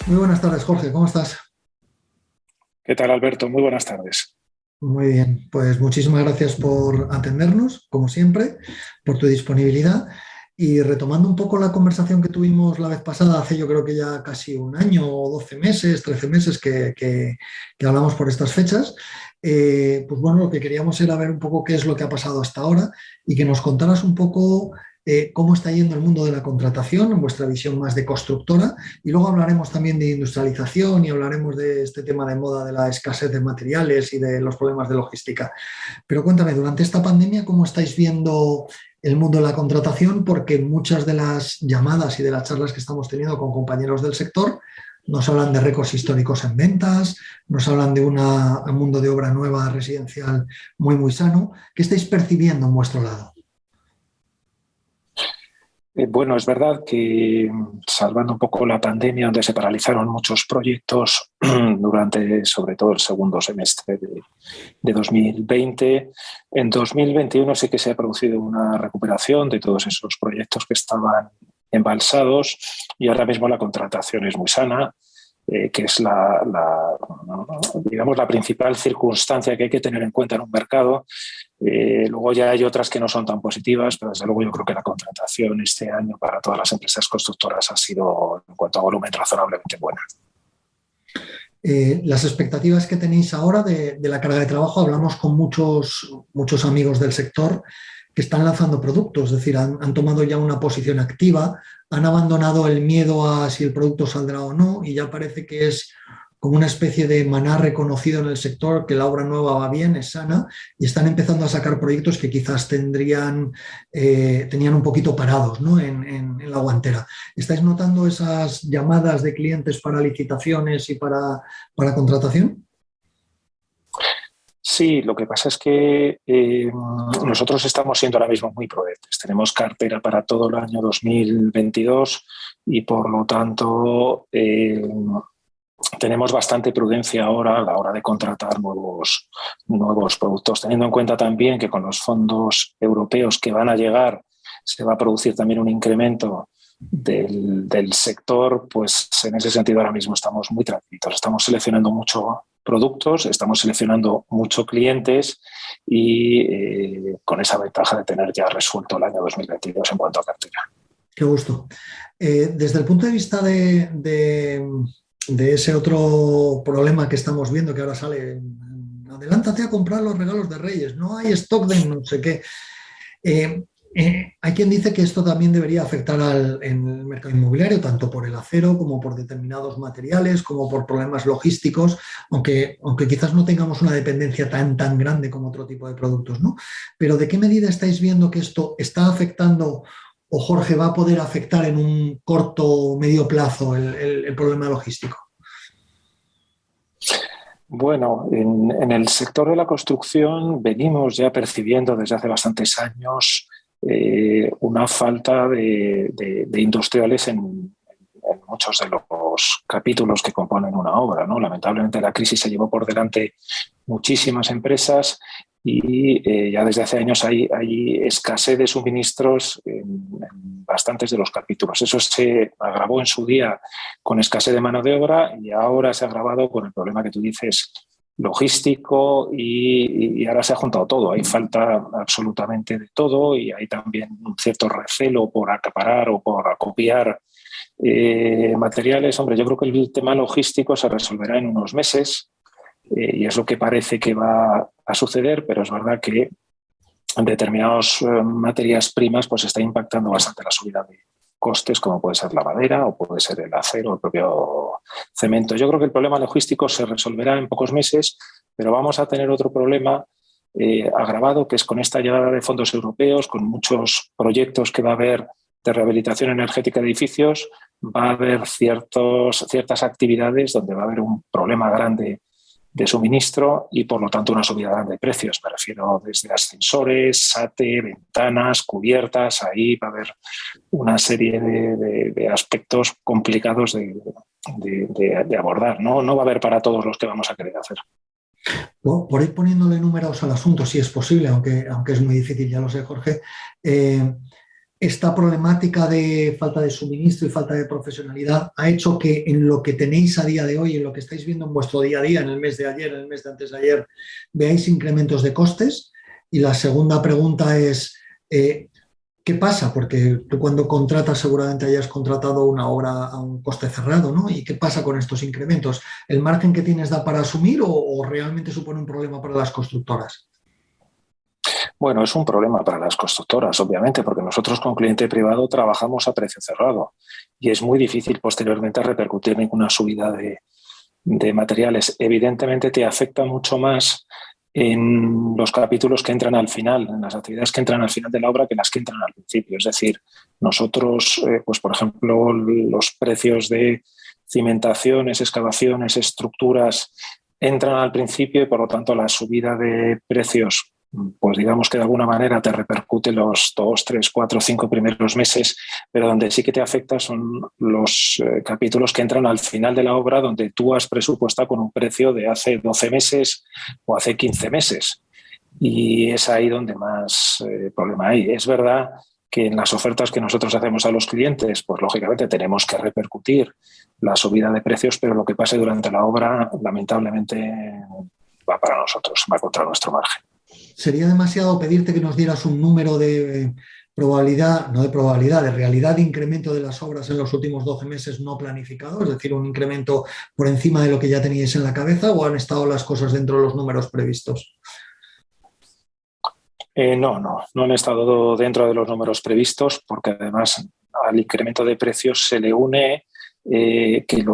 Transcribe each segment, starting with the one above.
Muy buenas tardes, Jorge. ¿Cómo estás? ¿Qué tal, Alberto? Muy buenas tardes. Muy bien. Pues muchísimas gracias por atendernos, como siempre, por tu disponibilidad. Y retomando un poco la conversación que tuvimos la vez pasada, hace yo creo que ya casi un año o 12 meses, 13 meses que hablamos por estas fechas, pues bueno, lo que queríamos era ver un poco qué es lo que ha pasado hasta ahora y que nos contaras un poco cómo está yendo el mundo de la contratación, en vuestra visión más de constructora. Y luego hablaremos también de industrialización y hablaremos de este tema de moda de la escasez de materiales y de los problemas de logística. Pero cuéntame, durante esta pandemia, ¿cómo estáis viendo el mundo de la contratación? Porque muchas de las llamadas y de las charlas que estamos teniendo con compañeros del sector nos hablan de récords históricos en ventas, nos hablan de un mundo de obra nueva residencial muy, muy sano. ¿Qué estáis percibiendo en vuestro lado? Bueno, es verdad que salvando un poco la pandemia, donde se paralizaron muchos proyectos durante sobre todo el segundo semestre de 2020, en 2021 sí que se ha producido una recuperación de todos esos proyectos que estaban embalsados y ahora mismo la contratación es muy sana, que es digamos, la principal circunstancia que hay que tener en cuenta en un mercado. Luego ya hay otras que no son tan positivas, pero desde luego yo creo que la contratación este año para todas las empresas constructoras ha sido, en cuanto a volumen, razonablemente buena. Las expectativas que tenéis ahora de la carga de trabajo, hablamos con muchos amigos del sector que están lanzando productos, es decir, han tomado ya una posición activa, han abandonado el miedo a si el producto saldrá o no y ya parece que es como una especie de maná reconocido en el sector, que la obra nueva va bien, es sana, y están empezando a sacar proyectos que quizás tenían un poquito parados, ¿no? en la guantera. ¿Estáis notando esas llamadas de clientes para licitaciones y para contratación? Sí, lo que pasa es que nosotros estamos siendo ahora mismo muy prudentes. Tenemos cartera para todo el año 2022 y por lo tanto tenemos bastante prudencia ahora a la hora de contratar nuevos productos, teniendo en cuenta también que con los fondos europeos que van a llegar se va a producir también un incremento del sector. Pues en ese sentido ahora mismo estamos muy tranquilos, estamos seleccionando mucho productos, estamos seleccionando muchos clientes y con esa ventaja de tener ya resuelto el año 2022 en cuanto a cartera. Qué gusto. Desde el punto de vista de ese otro problema que estamos viendo que ahora sale, adelántate a comprar los regalos de Reyes, no hay stock de no sé qué. Hay quien dice que esto también debería afectar en el mercado inmobiliario, tanto por el acero como por determinados materiales, como por problemas logísticos, aunque quizás no tengamos una dependencia tan grande como otro tipo de productos, ¿no? Pero ¿de qué medida estáis viendo que esto está afectando o Jorge va a poder afectar en un corto o medio plazo el problema logístico? Bueno, en el sector de la construcción venimos ya percibiendo desde hace bastantes años una falta de industriales en muchos de los capítulos que componen una obra, ¿no? Lamentablemente la crisis se llevó por delante muchísimas empresas y ya desde hace años hay escasez de suministros en bastantes de los capítulos. Eso se agravó en su día con escasez de mano de obra y ahora se ha agravado con el problema que tú dices logístico y ahora se ha juntado todo. Hay falta absolutamente de todo y hay también un cierto recelo por acaparar o por acopiar materiales. Hombre, yo creo que el tema logístico se resolverá en unos meses y es lo que parece que va a suceder, pero es verdad que en determinadas materias primas pues está impactando bastante la subida de costes, como puede ser la madera o puede ser el acero o el propio cemento. Yo creo que el problema logístico se resolverá en pocos meses, pero vamos a tener otro problema agravado, que es con esta llegada de fondos europeos, con muchos proyectos que va a haber de rehabilitación energética de edificios, va a haber ciertas actividades donde va a haber un problema grande de suministro y, por lo tanto, una subida grande de precios. Me refiero desde ascensores, SATE, ventanas, cubiertas. Ahí va a haber una serie de aspectos complicados de abordar. No va a haber para todos los que vamos a querer hacer. Por ir poniéndole números al asunto, si es posible, aunque es muy difícil, ya lo sé, Jorge. esta problemática de falta de suministro y falta de profesionalidad ha hecho que en lo que tenéis a día de hoy, en lo que estáis viendo en vuestro día a día, en el mes de ayer, en el mes de antes de ayer, veáis incrementos de costes? Y la segunda pregunta es, ¿qué pasa? Porque tú cuando contratas seguramente hayas contratado una obra a un coste cerrado, ¿no? ¿Y qué pasa con estos incrementos? ¿El margen que tienes da para asumir o realmente supone un problema para las constructoras? Bueno, es un problema para las constructoras, obviamente, porque nosotros con cliente privado trabajamos a precio cerrado y es muy difícil posteriormente repercutir ninguna subida de materiales. Evidentemente te afecta mucho más en los capítulos que entran al final, en las actividades que entran al final de la obra que las que entran al principio. Es decir, nosotros, pues por ejemplo, los precios de cimentaciones, excavaciones, estructuras entran al principio y por lo tanto la subida de precios, pues digamos que de alguna manera te repercute los 2, 3, 4, 5 primeros meses, pero donde sí que te afecta son los capítulos que entran al final de la obra, donde tú has presupuestado con un precio de hace 12 meses o hace 15 meses. Y es ahí donde más problema hay. Es verdad que en las ofertas que nosotros hacemos a los clientes, pues lógicamente tenemos que repercutir la subida de precios, pero lo que pase durante la obra, lamentablemente, va para nosotros, va contra nuestro margen. ¿Sería demasiado pedirte que nos dieras un número de probabilidad, no de probabilidad, de realidad de incremento de las obras en los últimos 12 meses no planificado? Es decir, un incremento por encima de lo que ya teníais en la cabeza, ¿o han estado las cosas dentro de los números previstos? No han estado dentro de los números previstos porque además al incremento de precios se le une que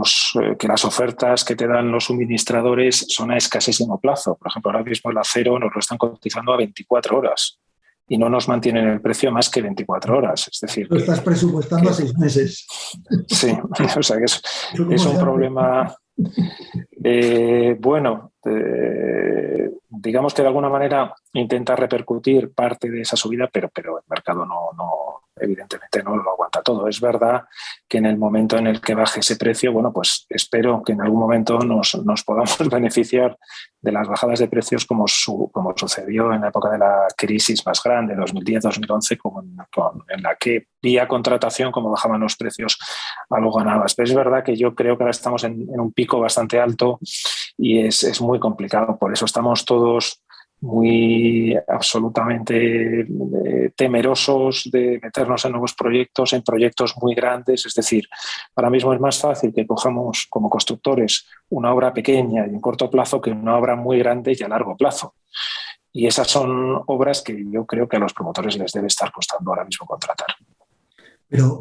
las ofertas que te dan los suministradores son a escasísimo plazo. Por ejemplo, ahora mismo el acero nos lo están cotizando a 24 horas y no nos mantienen el precio más que 24 horas. Es decir, Lo estás presupuestando a 6 meses. Sí, o sea que es un problema. Bueno, digamos que de alguna manera intenta repercutir parte de esa subida, pero el mercado evidentemente no lo aguanta todo. Es verdad que en el momento en el que baje ese precio, bueno, pues espero que en algún momento nos podamos beneficiar de las bajadas de precios como sucedió en la época de la crisis más grande, 2010-2011, en la que vía contratación, como bajaban los precios, algo ganabas. Pero es verdad que yo creo que ahora estamos en un pico bastante alto y es muy complicado. Por eso estamos todos muy absolutamente temerosos de meternos en nuevos proyectos, en proyectos muy grandes. Es decir, ahora mismo es más fácil que cojamos como constructores una obra pequeña y en corto plazo que una obra muy grande y a largo plazo. Y esas son obras que yo creo que a los promotores les debe estar costando ahora mismo contratar.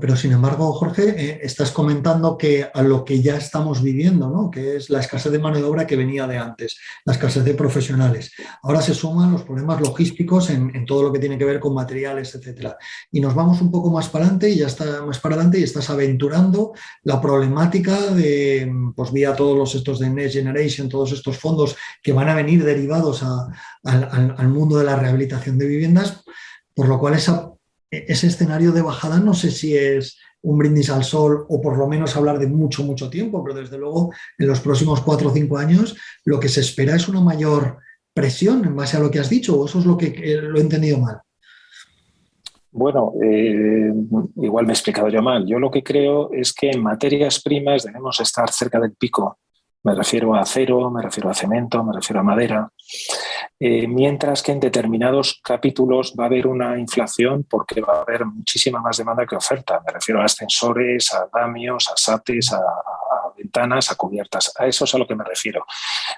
Pero sin embargo, Jorge, estás comentando que a lo que ya estamos viviendo, ¿no? Que es la escasez de mano de obra que venía de antes, la escasez de profesionales. Ahora se suman los problemas logísticos en todo lo que tiene que ver con materiales, etcétera. Y nos vamos un poco más para adelante y ya está más para adelante y estás aventurando la problemática de, pues vía todos estos de Next Generation, todos estos fondos que van a venir derivados al mundo de la rehabilitación de viviendas, por lo cual ese escenario de bajada no sé si es un brindis al sol o por lo menos hablar de mucho, mucho tiempo, pero desde luego en los próximos 4 o 5 años lo que se espera es una mayor presión en base a lo que has dicho, o eso es lo que lo he entendido mal. Bueno, igual me he explicado yo mal. Yo lo que creo es que en materias primas debemos estar cerca del pico. Me refiero a acero, me refiero a cemento, me refiero a madera. Mientras que en determinados capítulos va a haber una inflación porque va a haber muchísima más demanda que oferta. Me refiero a ascensores, a andamios, a SATs, a ventanas, a cubiertas. A eso es a lo que me refiero.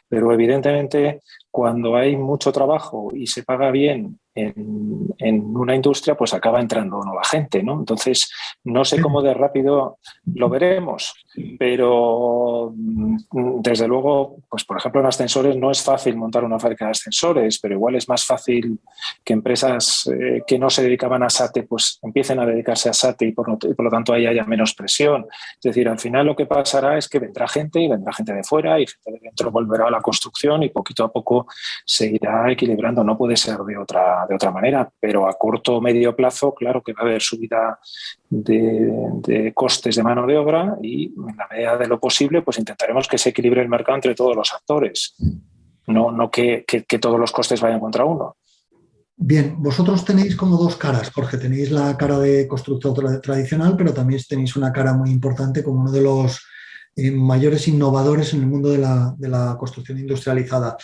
Pero evidentemente cuando hay mucho trabajo y se paga bien en una industria, pues acaba entrando nueva gente, ¿no? Entonces, no sé cómo de rápido lo veremos, pero desde luego, pues por ejemplo en ascensores no es fácil montar una fábrica de ascensores, pero igual es más fácil que empresas que no se dedicaban a SATE pues empiecen a dedicarse a SATE y por lo tanto ahí haya menos presión. Es decir, al final lo que pasará es que vendrá gente y vendrá gente de fuera y gente de dentro volverá a la construcción y poquito a poco se irá equilibrando. No puede ser de otra manera, pero a corto o medio plazo, claro que va a haber subida de costes de mano de obra y en la medida de lo posible pues intentaremos que se equilibre el mercado entre todos los actores, no que todos los costes vayan contra uno. Bien, vosotros tenéis como dos caras, Jorge. Tenéis la cara de constructor tradicional, pero también tenéis una cara muy importante como uno de los mayores innovadores en el mundo de la construcción industrializada.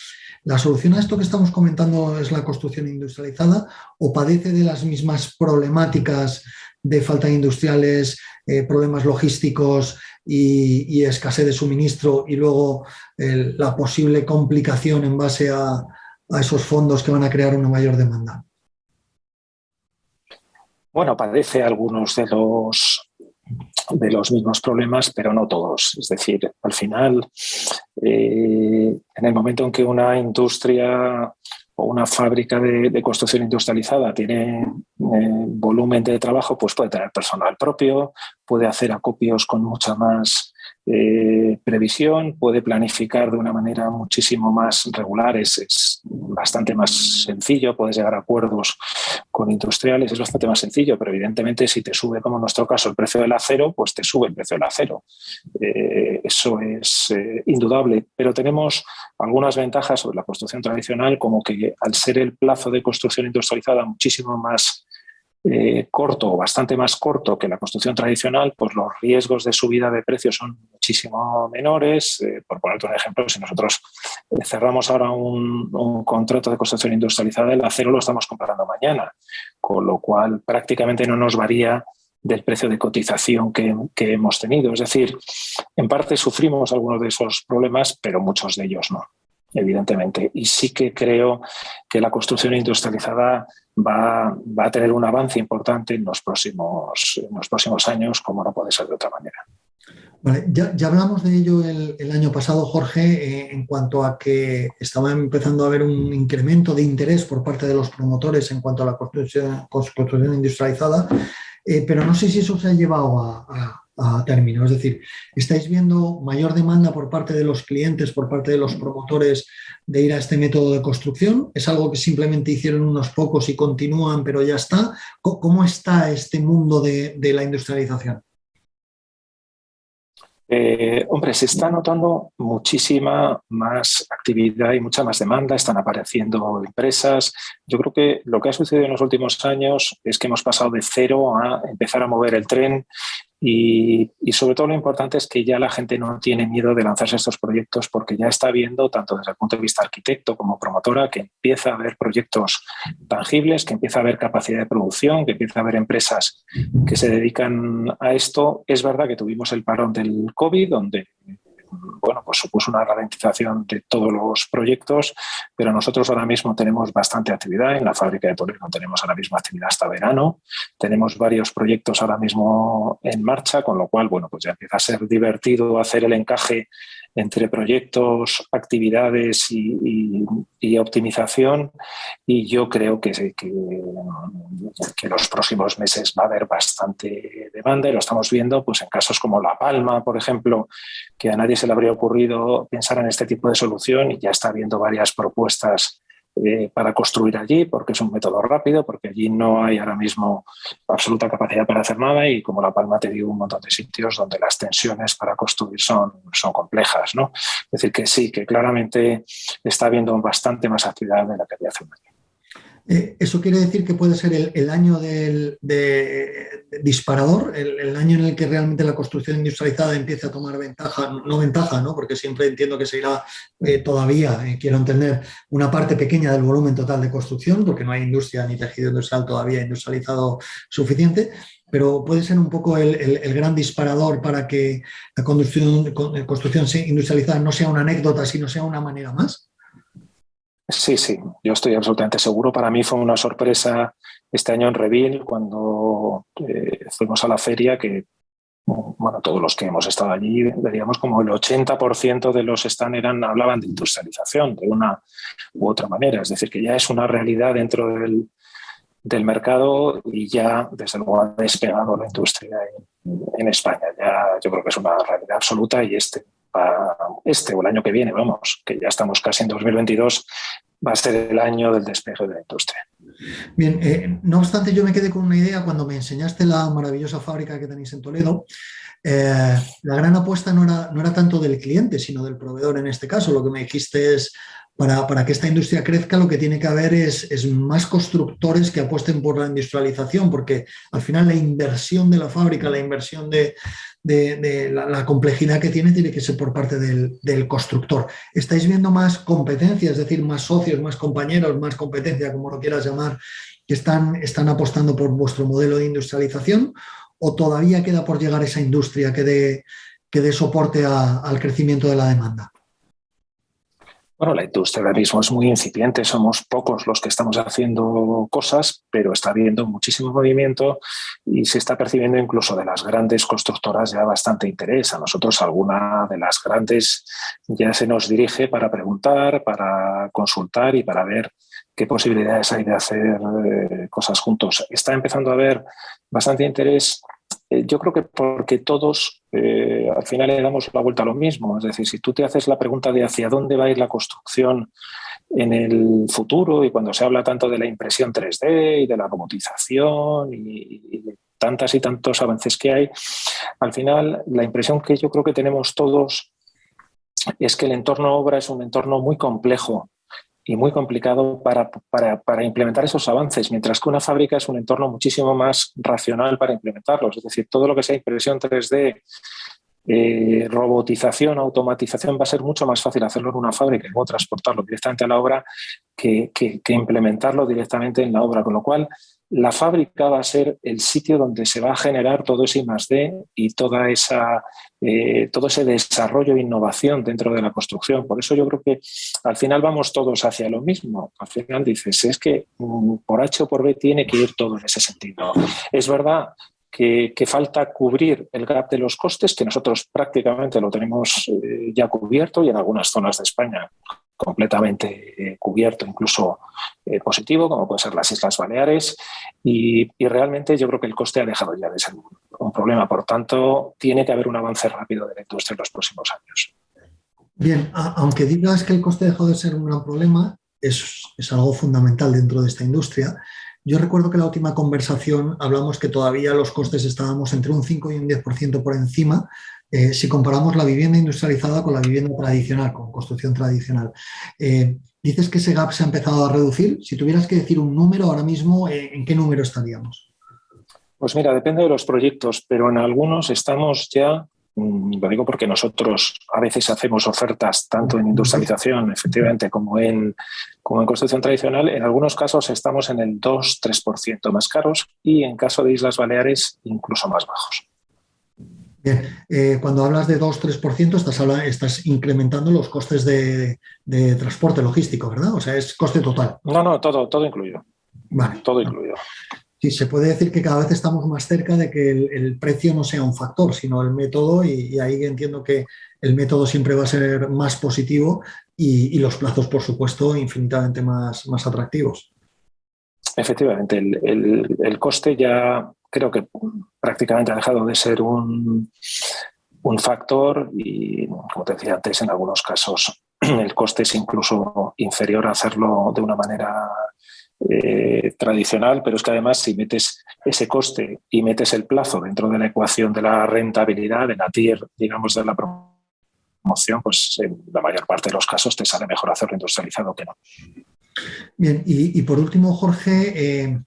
¿La solución a esto que estamos comentando es la construcción industrializada o padece de las mismas problemáticas de falta de industriales, problemas logísticos y escasez de suministro y luego la posible complicación en base a esos fondos que van a crear una mayor demanda? Bueno, padece algunos de los mismos problemas, pero no todos. Es decir, al final, en el momento en que una industria o una fábrica de construcción industrializada tiene volumen de trabajo, pues puede tener personal propio, puede hacer acopios con mucha más previsión, puede planificar de una manera muchísimo más regular, es bastante más sencillo, puedes llegar a acuerdos con industriales, es bastante más sencillo, pero evidentemente si te sube, como en nuestro caso, el precio del acero, pues te sube el precio del acero. Eso es indudable, pero tenemos algunas ventajas sobre la construcción tradicional, como que al ser el plazo de construcción industrializada muchísimo más corto o bastante más corto que la construcción tradicional, pues los riesgos de subida de precios son muchísimo menores. Por ponerte un ejemplo, si nosotros cerramos ahora un contrato de construcción industrializada, el acero lo estamos comprando mañana, con lo cual prácticamente no nos varía del precio de cotización que hemos tenido. Es decir, en parte sufrimos algunos de esos problemas, pero muchos de ellos no, evidentemente. Y sí que creo que la construcción industrializada va a tener un avance importante en los próximos años, como no puede ser de otra manera. Vale, ya hablamos de ello el año pasado, Jorge, en cuanto a que estaba empezando a haber un incremento de interés por parte de los promotores en cuanto a la construcción industrializada, pero no sé si eso se ha llevado a término. Es decir, ¿estáis viendo mayor demanda por parte de los clientes, por parte de los promotores de ir a este método de construcción? ¿Es algo que simplemente hicieron unos pocos y continúan, pero ya está? ¿Cómo está este mundo de la industrialización? Hombre, se está notando muchísima más actividad y mucha más demanda, están apareciendo empresas. Yo creo que lo que ha sucedido en los últimos años es que hemos pasado de cero a empezar a mover el tren y sobre todo lo importante es que ya la gente no tiene miedo de lanzarse a estos proyectos porque ya está viendo, tanto desde el punto de vista arquitecto como promotora, que empieza a haber proyectos tangibles, que empieza a haber capacidad de producción, que empieza a haber empresas que se dedican a esto. Es verdad que tuvimos el parón del COVID, donde bueno, pues supuso una ralentización de todos los proyectos, pero nosotros ahora mismo tenemos bastante actividad. En la fábrica de Toledo tenemos ahora mismo actividad hasta verano, tenemos varios proyectos ahora mismo en marcha, con lo cual, bueno, pues ya empieza a ser divertido hacer el encaje entre proyectos, actividades y optimización, y yo creo que en los próximos meses va a haber bastante demanda y lo estamos viendo pues en casos como La Palma, por ejemplo, que a nadie se le habría ocurrido pensar en este tipo de solución y ya está habiendo varias propuestas para construir allí, porque es un método rápido, porque allí no hay ahora mismo absoluta capacidad para hacer nada y como La Palma te digo un montón de sitios donde las tensiones para construir son complejas, ¿no? Es decir, que sí, que claramente está habiendo bastante más actividad de la que había hace un año. Eso quiere decir que puede ser el año disparador, el año en el que realmente la construcción industrializada empiece a tomar ventaja, no ventaja, ¿no? Porque siempre entiendo que se irá todavía, quiero entender, una parte pequeña del volumen total de construcción, porque no hay industria ni tejido industrial todavía industrializado suficiente, pero puede ser un poco el gran disparador para que la construcción industrializada no sea una anécdota, sino sea una manera más. Sí, sí, yo estoy absolutamente seguro. Para mí fue una sorpresa este año en Reveal cuando fuimos a la feria que, bueno, todos los que hemos estado allí, diríamos como el 80% de los stands hablaban de industrialización de una u otra manera. Es decir, que ya es una realidad dentro del mercado y ya, desde luego, ha despegado la industria en España. Ya yo creo que es una realidad absoluta y o el año que viene, vamos, que ya estamos casi en 2022, va a ser el año del despegue de la industria. Bien, no obstante, yo me quedé con una idea cuando me enseñaste la maravillosa fábrica que tenéis en Toledo. La gran apuesta no era tanto del cliente, sino del proveedor en este caso. Lo que me dijiste es, para que esta industria crezca, lo que tiene que haber es más constructores que apuesten por la industrialización, porque al final la inversión de la fábrica, la inversión de la complejidad que tiene que ser por parte del constructor. ¿Estáis viendo más competencia, es decir, más socios, más compañeros, más competencia, como lo quieras llamar, que están apostando por vuestro modelo de industrialización? ¿O todavía queda por llegar esa industria que dé soporte al crecimiento de la demanda? Bueno, la industria ahora mismo es muy incipiente, somos pocos los que estamos haciendo cosas, pero está habiendo muchísimo movimiento y se está percibiendo incluso de las grandes constructoras ya bastante interés. A nosotros alguna de las grandes ya se nos dirige para preguntar, para consultar y para ver qué posibilidades hay de hacer cosas juntos. Está empezando a haber bastante interés. Yo creo que porque todos al final le damos la vuelta a lo mismo. Es decir, si tú te haces la pregunta de hacia dónde va a ir la construcción en el futuro y cuando se habla tanto de la impresión 3D y de la robotización y de tantas y tantos avances que hay, al final la impresión que yo creo que tenemos todos es que el entorno obra es un entorno muy complejo y muy complicado para implementar esos avances, mientras que una fábrica es un entorno muchísimo más racional para implementarlos. Es decir, todo lo que sea impresión 3D, robotización, automatización, va a ser mucho más fácil hacerlo en una fábrica y luego transportarlo directamente a la obra que implementarlo directamente en la obra, con lo cual la fábrica va a ser el sitio donde se va a generar todo ese I+D y todo ese desarrollo e innovación dentro de la construcción. Por eso yo creo que al final vamos todos hacia lo mismo. Al final dices, es que por H o por B tiene que ir todo en ese sentido. Es verdad que falta cubrir el gap de los costes, que nosotros prácticamente lo tenemos ya cubierto y en algunas zonas de España completamente cubierto, incluso positivo, como pueden ser las Islas Baleares, y realmente yo creo que el coste ha dejado ya de ser un problema. Por tanto, tiene que haber un avance rápido de la industria en los próximos años. Bien, aunque digas que el coste ha dejado de ser un gran problema, es algo fundamental dentro de esta industria. Yo recuerdo que en la última conversación hablamos que todavía los costes estábamos entre un 5 y un 10% por encima si comparamos la vivienda industrializada con la vivienda tradicional, con construcción tradicional. Dices que ese gap se ha empezado a reducir. Si tuvieras que decir un número ahora mismo, ¿en qué número estaríamos? Pues mira, depende de los proyectos, pero en algunos estamos ya, lo digo porque nosotros a veces hacemos ofertas tanto en industrialización, efectivamente, como en construcción tradicional. En algunos casos estamos en el 2-3% más caros y en caso de Islas Baleares incluso más bajos. Bien, cuando hablas de 2-3%, estás incrementando los costes de transporte logístico, ¿verdad? O sea, es coste total. No, todo incluido. Vale. Todo incluido. Sí, se puede decir que cada vez estamos más cerca de que el precio no sea un factor, sino el método, y ahí entiendo que el método siempre va a ser más positivo y los plazos, por supuesto, infinitamente más atractivos. Efectivamente, el coste ya creo que prácticamente ha dejado de ser un factor y, como te decía antes, en algunos casos el coste es incluso inferior a hacerlo de una manera tradicional, pero es que además si metes ese coste y metes el plazo dentro de la ecuación de la rentabilidad, de la TIR, digamos, de la promoción, pues en la mayor parte de los casos te sale mejor hacerlo industrializado que no. Bien, y por último, Jorge,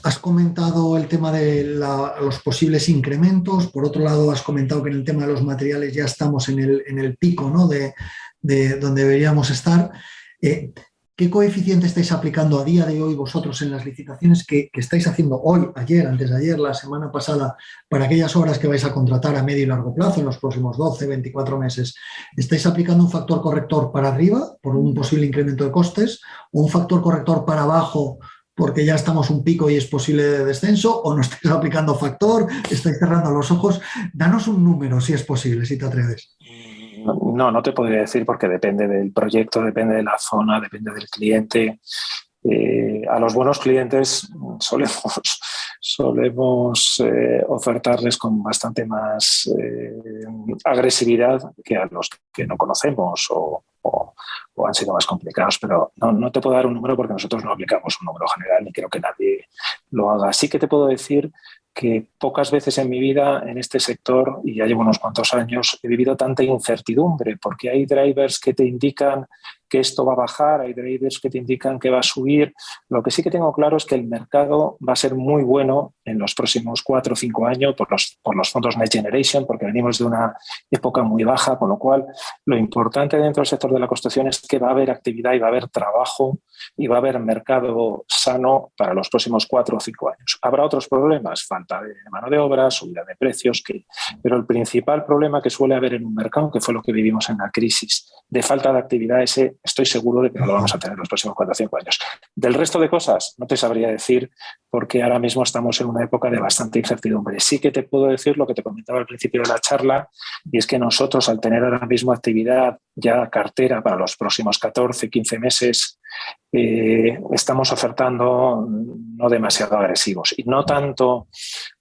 has comentado el tema de los posibles incrementos. Por otro lado, has comentado que en el tema de los materiales ya estamos en el pico, ¿no?, de donde deberíamos estar. ¿Qué coeficiente estáis aplicando a día de hoy vosotros en las licitaciones que estáis haciendo hoy, ayer, antes de ayer, la semana pasada, para aquellas obras que vais a contratar a medio y largo plazo en los próximos 12, 24 meses? ¿Estáis aplicando un factor corrector para arriba por un posible incremento de costes o un factor corrector para abajo porque ya estamos un pico y es posible descenso, o no estáis aplicando factor, estáis cerrando los ojos? Danos un número si es posible, si te atreves. No te podría decir porque depende del proyecto, depende de la zona, depende del cliente. A los buenos clientes solemos ofertarles con bastante más agresividad que a los que no conocemos o han sido más complicados, pero no te puedo dar un número porque nosotros no aplicamos un número general ni creo que nadie lo haga. Sí que te puedo decir que pocas veces en mi vida en este sector, y ya llevo unos cuantos años, he vivido tanta incertidumbre, porque hay drivers que te indican que esto va a bajar, hay drivers que te indican que va a subir. Lo que sí que tengo claro es que el mercado va a ser muy bueno en los próximos 4 o 5 años por los fondos Next Generation, porque venimos de una época muy baja, con lo cual lo importante dentro del sector de la construcción es que va a haber actividad y va a haber trabajo y va a haber mercado sano para los próximos 4 o 5 años. Habrá otros problemas, falta de mano de obra, subida de precios, pero el principal problema que suele haber en un mercado, que fue lo que vivimos en la crisis, de falta de actividad, ese estoy seguro de que no lo vamos a tener en los próximos 4 o 5 años. Del resto de cosas no te sabría decir, porque ahora mismo estamos en una época de bastante incertidumbre. Sí que te puedo decir lo que te comentaba al principio de la charla, y es que nosotros, al tener ahora mismo actividad ya cartera para los próximos 14, 15 meses, estamos ofertando no demasiado agresivos, y no tanto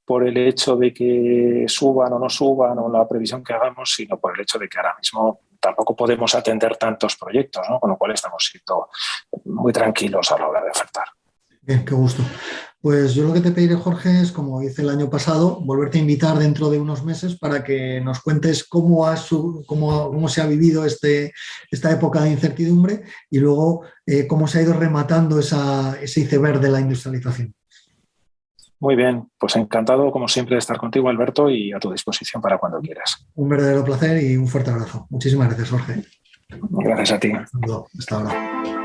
por el hecho de que suban o no suban o la previsión que hagamos, sino por el hecho de que ahora mismo tampoco podemos atender tantos proyectos, ¿no? Con lo cual estamos siendo muy tranquilos a la hora de ofertar. Bien, qué gusto. Pues yo lo que te pediré, Jorge, es, como hice el año pasado, volverte a invitar dentro de unos meses para que nos cuentes cómo se ha vivido esta época de incertidumbre y luego cómo se ha ido rematando ese iceberg de la industrialización. Muy bien, pues encantado como siempre de estar contigo, Alberto, y a tu disposición para cuando quieras. Un verdadero placer y un fuerte abrazo. Muchísimas gracias, Jorge. Gracias a ti. Hasta ahora.